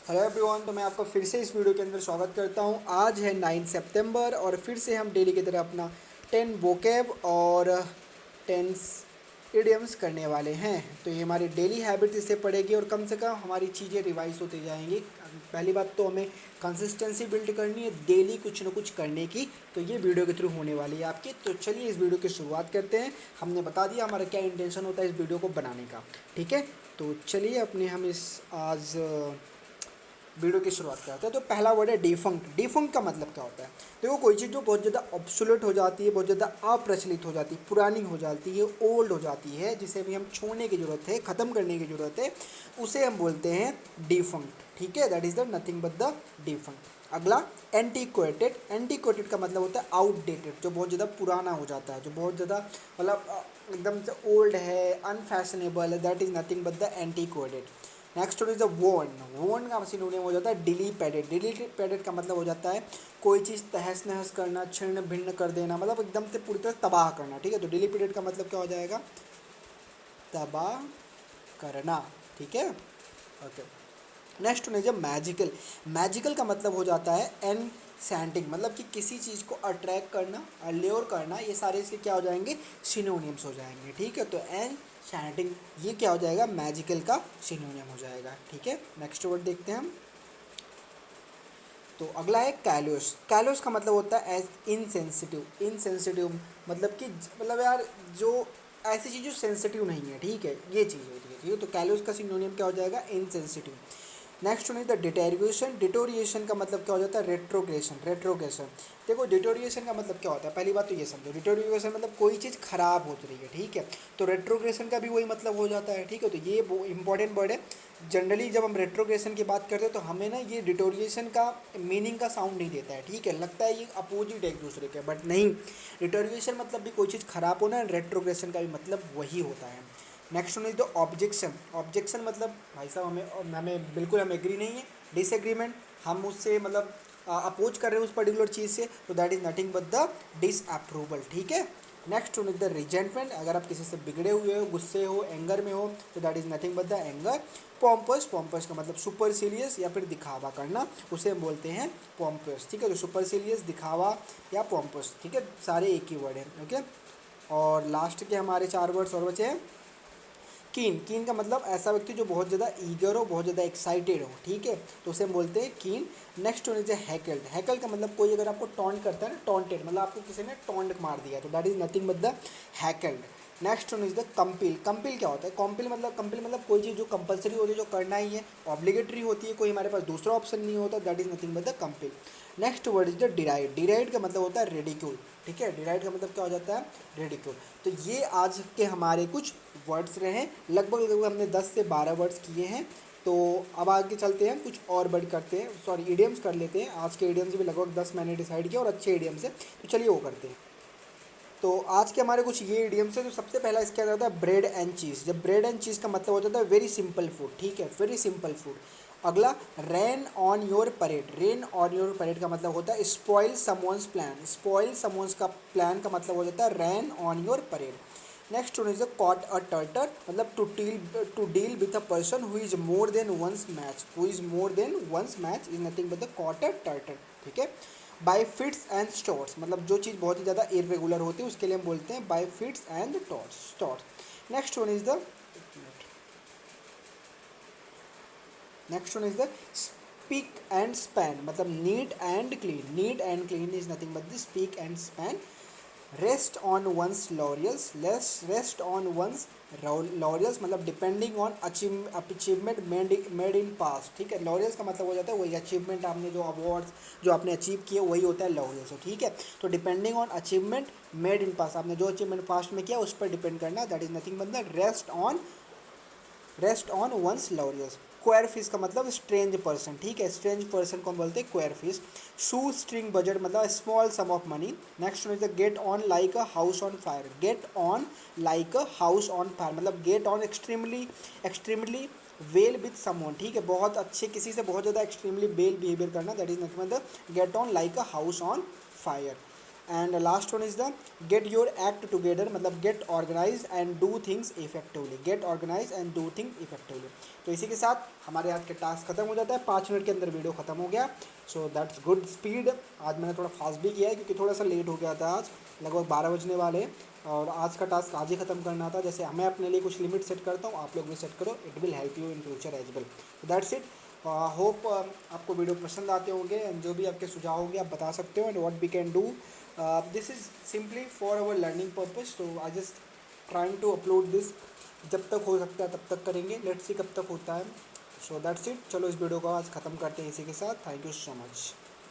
Hello everyone, तो मैं आपका फिर से इस वीडियो के अंदर स्वागत करता हूं। आज है 9 सितंबर और फिर से हम डेली की तरह अपना 10 वोकैब और 10 इडियम्स करने वाले हैं। तो ये हमारी डेली हैबिट इससे पड़ेगी और कम से कम हमारी चीज़ें रिवाइज होती जाएंगी। पहली बात तो हमें कंसिस्टेंसी बिल्ड करनी है, डेली कुछ ना कुछ करने की। तो ये वीडियो के थ्रू होने वाली है आपकी। तो चलिए इस वीडियो की शुरुआत करते हैं। हमने बता दिया हमारा क्या इंटेंशन होता है इस वीडियो को बनाने का, ठीक है। तो चलिए अपने हम इस आज वीडियो की शुरुआत करते हैं। तो पहला वर्ड है डिफंक्ट। डिफंक्ट का मतलब क्या होता है? देखो, कोई चीज़ जो बहुत ज़्यादा ऑब्सोलेट हो जाती है, बहुत ज़्यादा अप्रचलित हो जाती है, पुरानी हो जाती है, ओल्ड हो जाती है, जिसे भी हम छोड़ने की ज़रूरत है, ख़त्म करने की ज़रूरत है, उसे हम बोलते हैं डिफंक्ट, ठीक है। That is the nothing but the defunct. अगला एंटीक्वेटेड। एंटीक्वेटेड का मतलब होता है आउटडेटेड, जो बहुत ज़्यादा पुराना हो जाता है, जो बहुत ज़्यादा मतलब एकदम से ओल्ड है, अनफैशनेबल है। That is nothing but the antiquated. Next is the वोन। वोन का सिनोनिम हो जाता है डिलीपेडेड। डिलीपेडेड का मतलब हो जाता है कोई चीज़ तहस नहस करना, छिन्न भिन्न कर देना, मतलब एकदम से पूरी तरह तबाह करना, ठीक है। तो डिलीपेडेड का मतलब क्या हो जाएगा? तबाह करना, ठीक है। ओके। नेक्स्ट है जब मैजिकल। मैजिकल का मतलब हो जाता है एनसेंटिंग, मतलब कि किसी चीज़ को अट्रैक्ट करना, अल्योर करना। ये सारे इसके क्या हो जाएंगे? सिनोनिम्स हो जाएंगे, ठीक है। तो एनसेंटिंग ये क्या हो जाएगा? मैजिकल का सिनोनिम हो जाएगा, ठीक है। नेक्स्ट वर्ड देखते हैं हम। तो अगला है कैलोस। कैलोस का मतलब होता है एज इनसेंसिटिव। इनसेंसिटिव मतलब कि मतलब यार जो ऐसी चीज़ जो सेंसिटिव नहीं है, ठीक है, ये चीज़ होती है, ठीक है। तो कैलोस का सिनोनियम क्या हो जाएगा? Insensitive. Next one is the deterioration. Deterioration का मतलब क्या हो जाता है? रेट्रोग्रेशन। रेट्रोग्रेशन। देखो, डिटोरिएशन का मतलब क्या होता है? पहली बात तो ये समझो, डिटोरिएशन मतलब कोई चीज़ खराब हो रही है, ठीक है। तो रेट्रोग्रेशन का भी वही मतलब हो जाता है, ठीक है। तो ये वो इंपॉर्टेंट वर्ड है। जनरली जब हम रेट्रोग्रेशन की बात करते हैं तो हमें ना ये डिटोरिएशन का मीनिंग का साउंड नहीं देता है, ठीक है। लगता है ये अपोजिट है एक दूसरे के, बट नहीं। डिटोरिएशन मतलब भी कोई चीज़ खराब होना, रेट्रोग्रेशन का भी मतलब वही होता है। Next one is the objection. Objection मतलब भाई साहब हमें हमें बिल्कुल हम एग्री नहीं है, डिसएग्रीमेंट, हम उससे मतलब अपोज कर रहे हैं उस पर्टिकुलर चीज़ से, तो that is nothing but the disapproval, ठीक है। Next one is the resentment. अगर आप किसी से बिगड़े हुए हो, गुस्से हो, एंगर में हो, तो that is nothing but the anger. Pompous. Pompous का मतलब सुपरसिलियस या फिर दिखावा करना, उसे हम बोलते हैं पॉम्पस, ठीक है। तो सुपरसिलियस, दिखावा या पॉम्पस, ठीक है, सारे एक ही वर्ड हैं, ओके। और लास्ट के हमारे 4 वर्ड्स और बचे हैं। कीन। कीन का मतलब ऐसा व्यक्ति जो बहुत ज़्यादा ईगर हो, बहुत ज़्यादा एक्साइटेड हो, ठीक है, तो उसे हम बोलते हैं keen. Next one is heckled. Heckle का मतलब कोई अगर आपको टॉन्ट करता है ना, टॉन्टेड, मतलब आपको किसी ने टॉन्ट मार दिया, तो that is nothing but the heckled. Next one is the compel. Compel क्या होता है? कंपिल मतलब कोई चीज़ जो कंपलसरी होती है, जो करना ही है, ऑब्लिगेटरी होती है, कोई हमारे पास दूसरा ऑप्शन नहीं होता, that is nothing but the compel. Next word is the deride. Deride का मतलब होता है रेडिक्यूल, ठीक है। डिराइड का मतलब क्या हो जाता है? रेडिक्यूल। तो ये आज के हमारे कुछ वर्ड्स रहे हैं। लगभग लगभग हमने 10 से 12 वर्ड्स किए हैं। तो अब आगे चलते हैं, कुछ और वर्ड करते हैं, सॉरी इडियम्स कर लेते हैं। आज के इडियम्स भी लगभग 10 मैंने डिसाइड किया और अच्छे इडियम्स हैं, तो चलिए वो करते हैं। तो आज के हमारे कुछ ये इडियम्स है। तो सबसे पहला इसके अंदर आता है ब्रेड एंड चीज़। जब ब्रेड एंड चीज़ का मतलब होता है वेरी सिंपल फूड, ठीक है, वेरी सिंपल फूड। अगला rain on your parade. Rain on your parade का मतलब होता है spoil someone's plan. Spoil someone's का प्लान का मतलब हो जाता है rain on your parade. Next one is caught a tartar, मतलब to deal with a person who is more than one's match. Who is more than one's match is nothing but the caught a tartar, ठीक है। Bye fits and स्टॉर्ट्स, मतलब जो चीज़ बहुत ही ज़्यादा irregular होती है उसके लिए हम बोलते हैं by fits and starts. Next one is the next one is the spick and span, मतलब neat and clean. Neat and clean is nothing but the spick and span. Rest on one's laurels. Rest on one's laurels मतलब depending on achievement made in past, ठीक है। Laurels का मतलब हो जाता है वही अचीवमेंट, आपने जो अवार्ड्स जो आपने अचीव किए वही होता है लॉरियल्स, ठीक है। तो depending on achievement made in past, आपने जो अचीवमेंट पास्ट में किया उस पर डिपेंड करना, that is nothing but the rest on one's laurels. Queer fish का मतलब स्ट्रेंज पर्सन, ठीक है। स्ट्रेंज पर्सन को हम बोलते हैं queer fish. Shoestring budget मतलब small sum of money. Next one is the get on like a house on fire. Get on like a house on fire मतलब get on extremely extremely well with someone, ठीक है, बहुत अच्छे किसी से बहुत ज़्यादा एक्सट्रीमली वेल बिहेवियर करना, that is nothing but the get on like a house on fire. And last one is the get your act together, मतलब get organize and do things effectively, get organize and do thing effectively. तो इसी के साथ हमारे आज के task खत्म हो जाता है, 5 मिनट के अंदर वीडियो खत्म हो गया। So that's good speed. आज मैंने थोड़ा फास्ट भी किया है क्योंकि थोड़ा सा लेट हो गया था, आज लगभग 12 बजने वाले हैं और आज का टास्क आज ही ख़त्म करना था। जैसे मैं अपने लिए कुछ लिमिट सेट करता हूँ, आप लोग भी सेट करो, it will help you in future as well. That's it. Hope आपको वीडियो पसंद आते होंगे एंड जो भी आपके सुझाव होंगे आप बता सकते हो and what we can do. This is simply for our learning purpose, तो I just trying to upload this. जब तक हो सकता है तब तक करेंगे, लेट्स सी कब तक होता है। So that's it. चलो इस वीडियो को आज ख़त्म करते हैं इसी के साथ। Thank you so much.